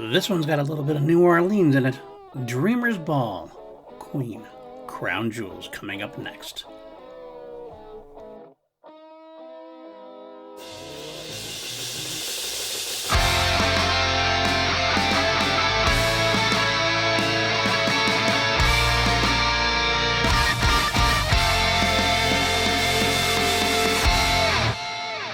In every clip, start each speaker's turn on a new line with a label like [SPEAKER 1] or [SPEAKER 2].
[SPEAKER 1] This one's got a little bit of New Orleans in it. Dreamer's Ball, Queen, Crown Jewels coming up next.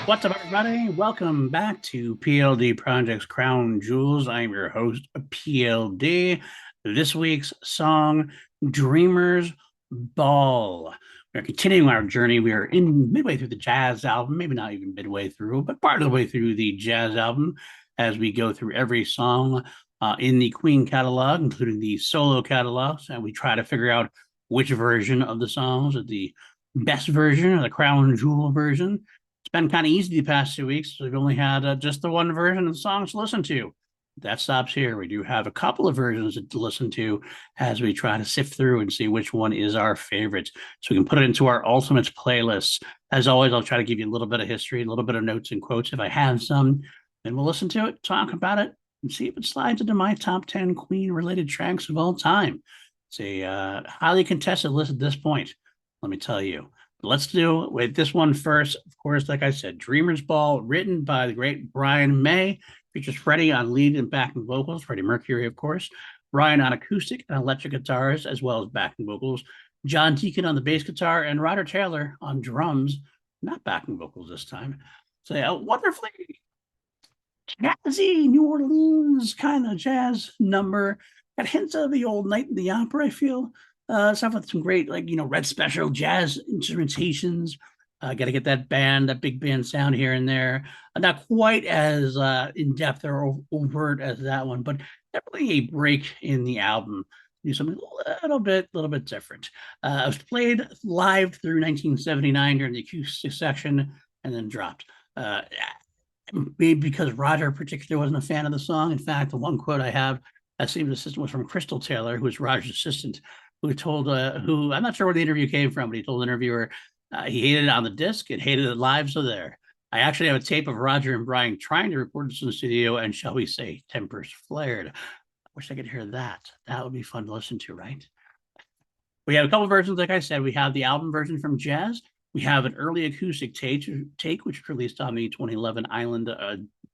[SPEAKER 1] What's up, everybody? Welcome back to PLD Project's Crown Jewels. I'm your host, PLD. This week's song, Dreamer's Ball. We're continuing our journey. We are in midway through the jazz album, maybe not even midway through, but part of the way through the jazz album as we go through every song in the Queen catalog, including the solo catalogs, and we try to figure out which version of the songs is the best version or the Crown Jewel version. It's been kind of easy the past 2 weeks. We've only had just the one version of the songs to listen to. That stops here. We do have a couple of versions to listen to as we try to sift through and see which one is our favorite. So we can put it into our ultimates playlist. As always, I'll try to give you a little bit of history, a little bit of notes and quotes if I have some. Then we'll listen to it, talk about it, and see if it slides into my top 10 Queen-related tracks of all time. It's a highly contested list at this point, let me tell you. Let's do with this one first. Of course, like I said, Dreamer's Ball, written by the great Brian May, features Freddie on lead and backing vocals, Freddie Mercury, of course, Brian on acoustic and electric guitars, as well as backing vocals, John Deacon on the bass guitar, and Roger Taylor on drums, not backing vocals this time. So, a wonderfully jazzy New Orleans kind of jazz number. Got hints of the old Night in the Opera, I feel. Stuff with some great, Red Special jazz instrumentations. Got to get that big band sound here and there. Not quite as in depth or overt as that one, but definitely a break in the album. Do something a little bit different. It was played live through 1979 during the acoustic section and then dropped. Maybe because Roger particularly wasn't a fan of the song. In fact, the one quote I have that seems assistant was from Crystal Taylor, who was Roger's assistant, who told who I'm not sure where the interview came from, but he told the interviewer he hated it on the disc and hated it live. So there, I actually have a tape of Roger and Brian trying to record this in the studio, and shall we say, tempers flared. I wish I could hear that. That would be fun to listen to, right? We have a couple versions, like I said. We have the album version from Jazz. We have an early acoustic take which was released on the 2011 Island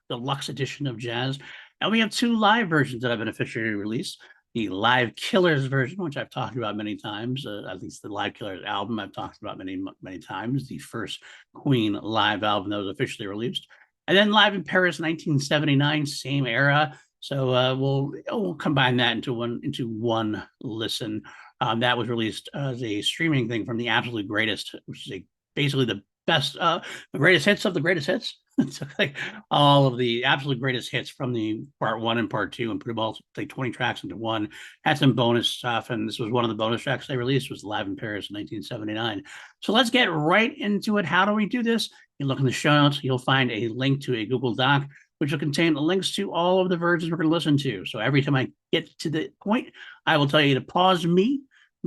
[SPEAKER 1] Deluxe edition of Jazz. And we have two live versions that have been officially released. The Live Killers version, which I've talked about many times, at least the Live Killers album I've talked about many times, the first Queen live album that was officially released. And then Live in Paris 1979, same era. So we'll combine that into one listen. That was released as a streaming thing from the Absolute Greatest, which is basically the best, the greatest hits of the greatest hits. So like all of the absolute greatest hits from the part one and part two and put them all like 20 tracks into one. Had some bonus stuff, and this was one of the bonus tracks they released was Live in Paris in 1979. So let's get right into it. How do we do this? You look in the show notes, you'll find a link to a Google Doc which will contain links to all of the versions we're going to listen to. So every time I get to the point, I will tell you to pause me,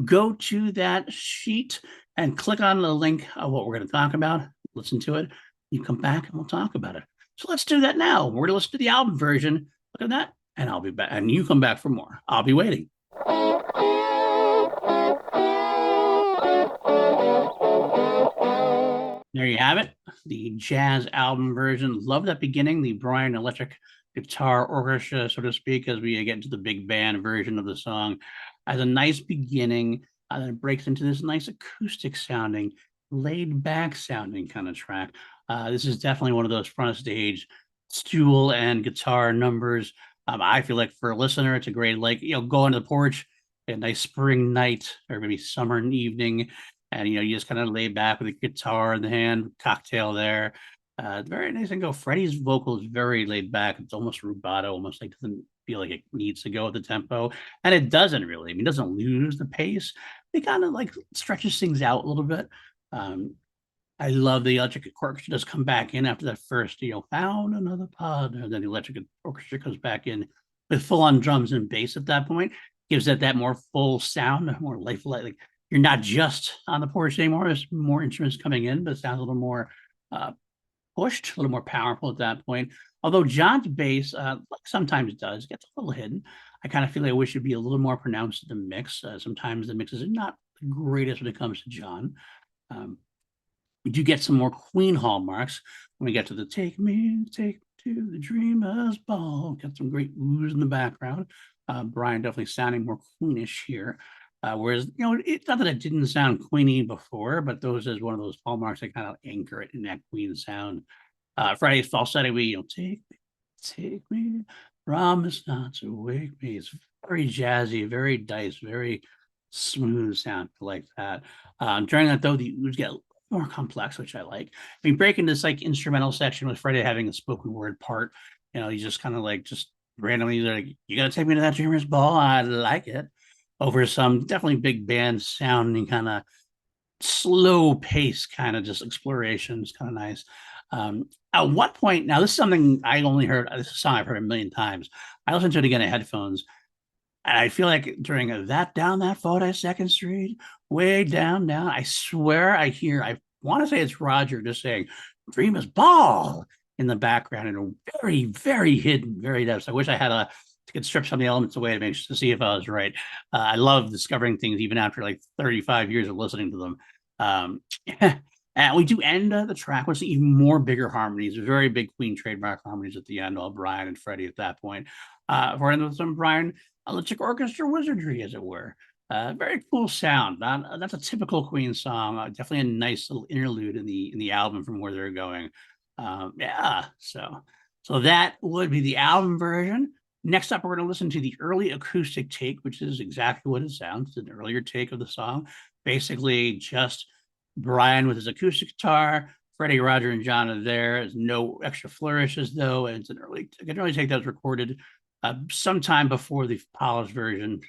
[SPEAKER 1] go to that sheet, and click on the link of what we're going to talk about, listen to it. You come back and we'll talk about it. So let's do that now. We're going to listen to the album version. Look at that. And I'll be back. And you come back for more. I'll be waiting. There you have it. The jazz album version. Love that beginning. The Brian electric guitar orchestra, so to speak, as we get into the big band version of the song. As a nice beginning. And then it breaks into this nice acoustic sounding, laid back sounding kind of track. This is definitely one of those front of stage stool and guitar numbers. I feel like for a listener, it's a great, go on the porch, a nice spring night or maybe summer evening. And, you just kind of lay back with a guitar in the hand, cocktail there. Very nice and go. Freddie's vocal is very laid back. It's almost rubato, almost like doesn't feel like it needs to go with the tempo. And it doesn't really. I mean, it doesn't lose the pace. It kind of stretches things out a little bit. I love the electric orchestra does come back in after that first, found another pod. And then the electric orchestra comes back in with full on drums and bass at that point. Gives it that more full sound, more lifelike. Like you're not just on the porch anymore. There's more instruments coming in, but it sounds a little more pushed, a little more powerful at that point. Although John's bass, like sometimes does, gets a little hidden. I kind of feel like I wish it'd be a little more pronounced in the mix. Sometimes the mixes are not the greatest when it comes to John. Um, we do get some more Queen hallmarks when we get to the take me to the Dreamer's Ball. Got some great oohs in the background. Brian definitely sounding more Queenish here. Whereas, it's not that it didn't sound Queeny before, but those is one of those hallmarks that kind of anchor it in that Queen sound. Friday's falsetto, take me, promise not to wake me. It's very jazzy, very dice, very smooth sound like that. During that though, the oohs get more complex, which I like. I mean, breaking this like instrumental section with Freddie having a spoken word part, he's just kind of like just randomly like, you gotta take me to that Dreamer's Ball. I like it. Over some definitely big band sounding kind of slow pace, kind of just exploration. It's kind of nice. At what point, now this is something I only heard, this is a song I've heard a million times. I listened to it again in headphones. And I feel like during that down that 42nd Street, way down, I swear I want to say it's Roger just saying, Dreamer's Ball in the background and a very, very hidden, very depth. I wish I had could strip some of the elements away to see if I was right. I love discovering things even after like 35 years of listening to them. And we do end the track with even more bigger harmonies, very big Queen trademark harmonies at the end, all Brian and Freddie at that point. We're in with some Brian Electric Orchestra wizardry, as it were. Very cool sound. That's a typical Queen song. Definitely a nice little interlude in the album from where they're going. So that would be the album version. Next up, we're going to listen to the early acoustic take, which is exactly what it sounds. It's an earlier take of the song. Basically, just Brian with his acoustic guitar, Freddie, Roger, and John are there. There's no extra flourishes, though. And it's an early take that was recorded sometime before the polished version.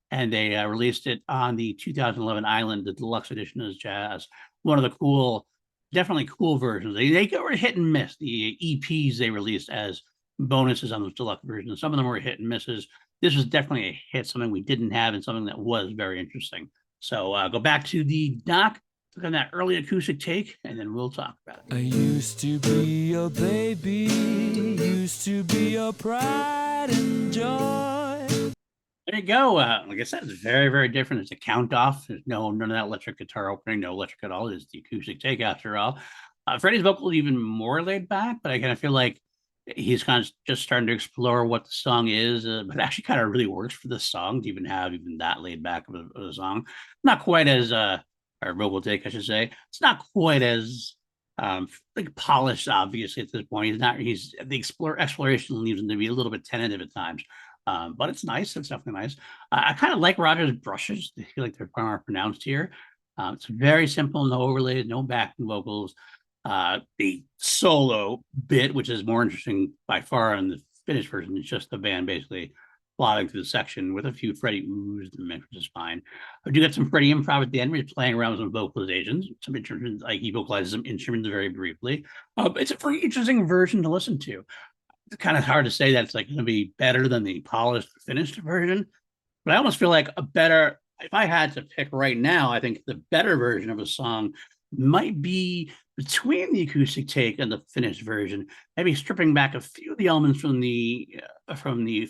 [SPEAKER 1] And they released it on the 2011 Island, the deluxe edition as jazz. One of the definitely cool versions. They were hit and miss. The EPs they released as bonuses on those deluxe versions. Some of them were hit and misses. This was definitely a hit, something we didn't have and something that was very interesting. So go back to the doc, look on that early acoustic take, and then we'll talk about it.
[SPEAKER 2] I used to be your baby, used to be your pride and joy.
[SPEAKER 1] There you go. Like I said, it's very, very different. It's a count off. There's none of that electric guitar opening, no electric at all. It's the acoustic take after all. Freddie's vocal is even more laid back, but I kind of feel like he's kind of just starting to explore what the song is, but it actually kind of really works for the song to even have that laid back of a song. Not quite as or vocal take, I should say. It's not quite as like polished, obviously at this point. He's the exploration leaves him to be a little bit tentative at times. But it's nice. It's definitely nice. I kind of like Roger's brushes. I feel like they're far more pronounced here. It's very simple, no overlays, no backing vocals. The solo bit, which is more interesting by far in the finished version, is just the band basically plodding through the section with a few Freddie oohs in the mix, which is fine. I do get some Freddie improv at the end where he's playing around with some vocalizations, some instruments, like he vocalizes some instruments very briefly. It's a very interesting version to listen to. It's kind of hard to say that it's like going to be better than the polished, finished version, but I almost feel like if I had to pick right now, I think the better version of a song might be between the acoustic take and the finished version, maybe stripping back a few of the elements from the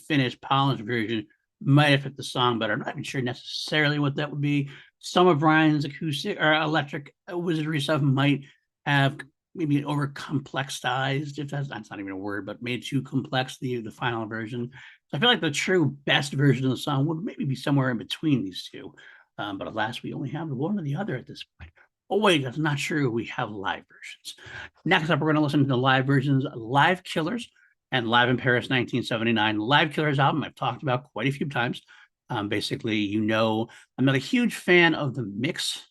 [SPEAKER 1] finished polished version might have fit the song better. I'm not even sure necessarily what that would be. Some of Brian's acoustic or electric wizardry stuff might have maybe over complexized, if that's not even a word, but made too complex the final version. So I feel like the true best version of the song would maybe be somewhere in between these two. But alas, we only have one or the other at this point. Oh, wait, that's not true. We have live versions. Next up, we're going to listen to the live versions, Live Killers and Live in Paris 1979. Live Killers album I've talked about quite a few times. Basically, I'm not a huge fan of the mix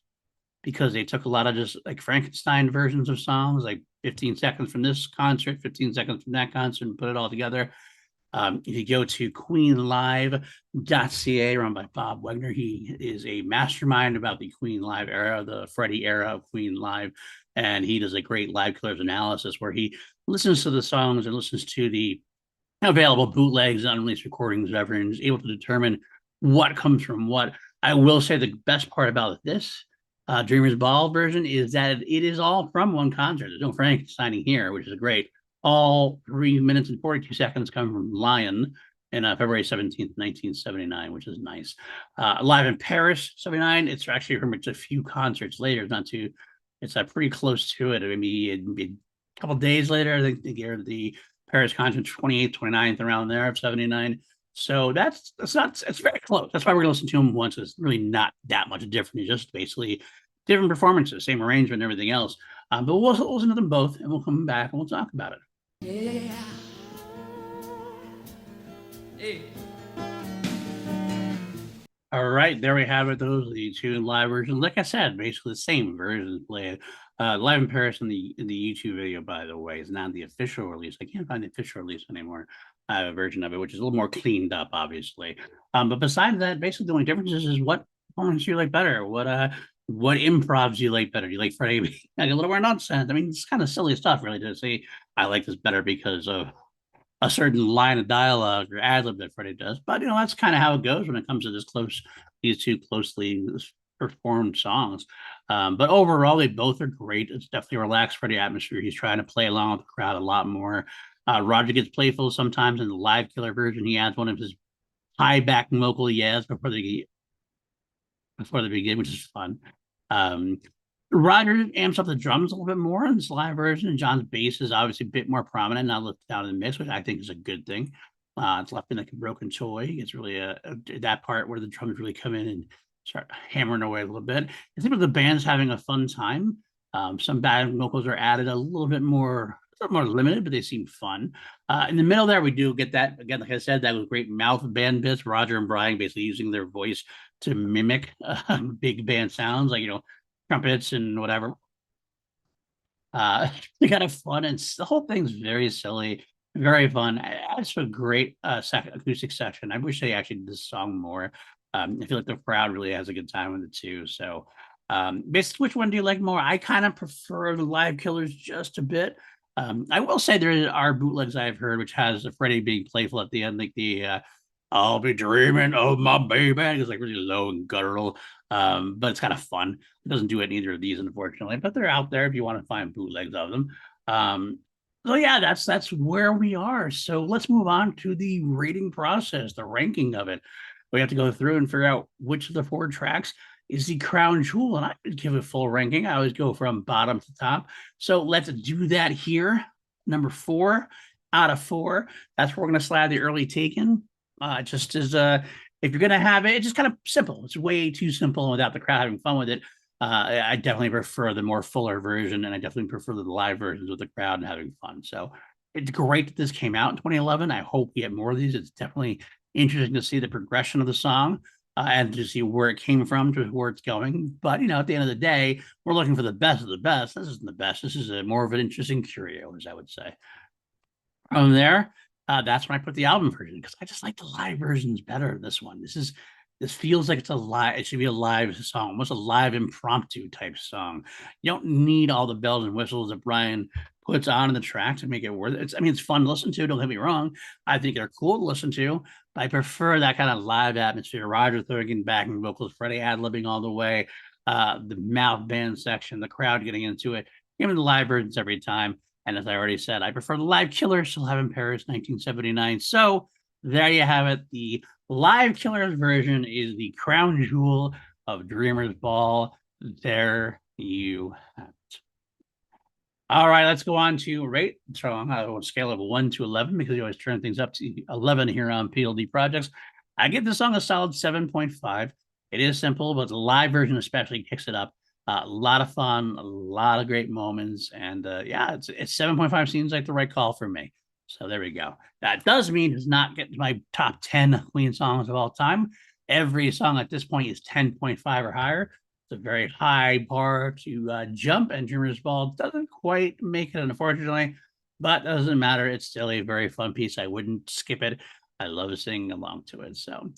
[SPEAKER 1] because they took a lot of just like Frankenstein versions of songs, like 15 seconds from this concert, 15 seconds from that concert, and put it all together. If you go to queenlive.ca, run by Bob Wagner, he is a mastermind about the Queen Live era, the Freddie era of Queen Live. And he does a great Live Killers analysis where he listens to the songs and listens to the available bootlegs, unreleased recordings, whatever, and is able to determine what comes from what. I will say the best part about this Dreamer's Ball version is that it is all from one concert. There's no Frankensteining here, which is great. All 3 minutes and 42 seconds come from Lion in February 17th, 1979, which is nice. Live in Paris, 79. It's actually from just a few concerts later. It's pretty close to it. Maybe a couple days later, I think they gave the Paris concert 28th, 29th, around there of 79. So it's very close. That's why we're gonna listen to them once. It's really not that much different. It's just basically different performances, same arrangement and everything else. But we'll listen to them both and we'll come back and we'll talk about it.
[SPEAKER 2] Yeah. Hey.
[SPEAKER 1] All right, there we have it. Those are the two live versions. Like I said, basically the same versions played. Live in Paris in the YouTube video, by the way, is not the official release. I can't find the official release anymore. I have a version of it, which is a little more cleaned up, obviously. But besides that, basically the only difference is what performance you like better. What improvs you like better? Do you like Freddie being a little more nonsense? I mean, it's kind of silly stuff, really, to say I like this better because of a certain line of dialogue or ad lib that Freddie does. But that's kind of how it goes when it comes to these two closely performed songs. But overall, they both are great. It's definitely a relaxed Freddie atmosphere. He's trying to play along with the crowd a lot more. Roger gets playful sometimes in the live killer version. He adds one of his high back vocal yes before they begin, which is fun. Roger amps up the drums a little bit more in this live version, and John's bass is obviously a bit more prominent, not lifted down in the mix, which I think is a good thing. It's left in like a broken toy. It's really that part where the drums really come in and start hammering away a little bit. I think the band's having a fun time. Some bad vocals are added a little bit more limited, but they seem fun. In the middle there, we do get that again. Like I said, that was great mouth band bits. Roger and Brian basically using their voice to mimic big band sounds, like trumpets and whatever. They kind of fun, and the whole thing's very silly, very fun. It's a great acoustic section. I wish they actually did this song more. I feel like the crowd really has a good time with it too. So, basically, which one do you like more? I kind of prefer the Live Killers just a bit. I will say there are bootlegs I've heard which has Freddie being playful at the end, like the I'll be dreaming of my baby. It's like really low and guttural, but it's kind of fun. It doesn't do it in either of these, unfortunately, but they're out there if you want to find bootlegs of them. So yeah, that's where we are. So let's move on to the rating process, the ranking of it. We have to go through and figure out which of the 4 tracks is the crown jewel, and I would give it full ranking. I always go from bottom to top. So let's do that here. Number 4 out of 4. That's where we're going to slide the early Taken. Just as if you're gonna have it, it's just kind of simple. It's way too simple without the crowd having fun with it. I definitely prefer the more fuller version, and I definitely prefer the live versions with the crowd and having fun. So it's great that this came out in 2011. I hope we get more of these. It's definitely interesting to see the progression of the song and to see where it came from to where it's going. But at the end of the day, we're looking for the best of the best. This isn't the best. This is more of an interesting curio, as I would say. From there, that's when I put the album version because I just like the live versions better than this one. This feels like it's a live. It should be a live song, almost a live impromptu type song. You don't need all the bells and whistles that Brian puts on in the track to make it worth it. It's fun to listen to. Don't get me wrong. I think they're cool to listen to, but I prefer that kind of live atmosphere. Roger throwing backing vocals, Freddie ad-libbing all the way, the mouth band section, the crowd getting into it. Give me the live versions every time. And as I already said, I prefer the Live Killers, still have in Paris, 1979. So there you have it. The Live Killers version is the crown jewel of Dreamers Ball. There you have it. All right, let's go on to rate. So I'm on a scale of 1 to 11 because you always turn things up to 11 here on PLD Projects. I give this song a solid 7.5. It is simple, but the live version especially kicks it up. A lot of fun, a lot of great moments, and yeah, it's 7.5 seems like the right call for me. So there we go. That does mean it's not getting my top 10 Queen songs of all time. Every song at this point is 10.5 or higher. It's a very high bar to jump, and Dreamers Ball doesn't quite make it, unfortunately, but doesn't matter. It's still a very fun piece. I wouldn't skip it. I love singing along to it. So,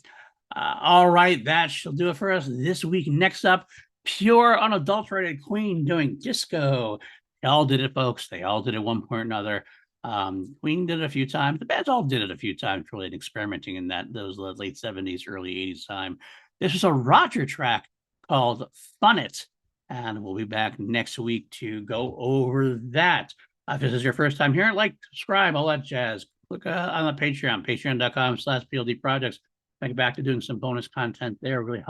[SPEAKER 1] all right, that shall do it for us this week. Next up, pure unadulterated Queen doing Disco. They all did it, folks. They all did it one point or another. Queen did it a few times. The bands all did it a few times, really experimenting in those late 70s, early 80s time. This was a Roger track called Fun It, and we'll be back next week to go over that. If this is your first time here, like, subscribe, all that jazz. Look on the Patreon, patreon.com/PLD projects. Think back to doing some bonus content there. It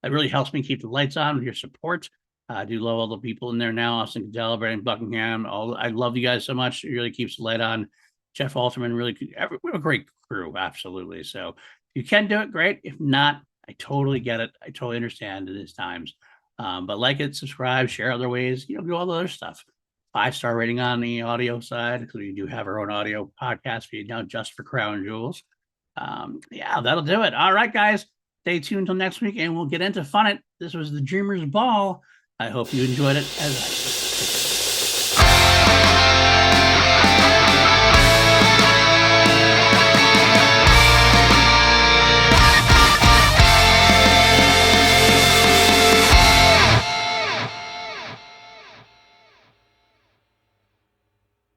[SPEAKER 1] really helps me keep the lights on with your support. I do love all the people in there now. Austin Cadell, Brandon Buckingham. I love you guys so much. It really keeps the light on. Jeff Alterman, we have a great crew. Absolutely. So if you can do it, great. If not, I totally get it. I totally understand at these times. But like it, subscribe, share other ways, do all the other stuff. 5-star rating on the audio side, because we do have our own audio podcast feed now just for Crown Jewels. Yeah, that'll do it. All right, guys, stay tuned until next week and we'll get into Fun It. This was the Dreamers Ball. I hope you enjoyed it as I did.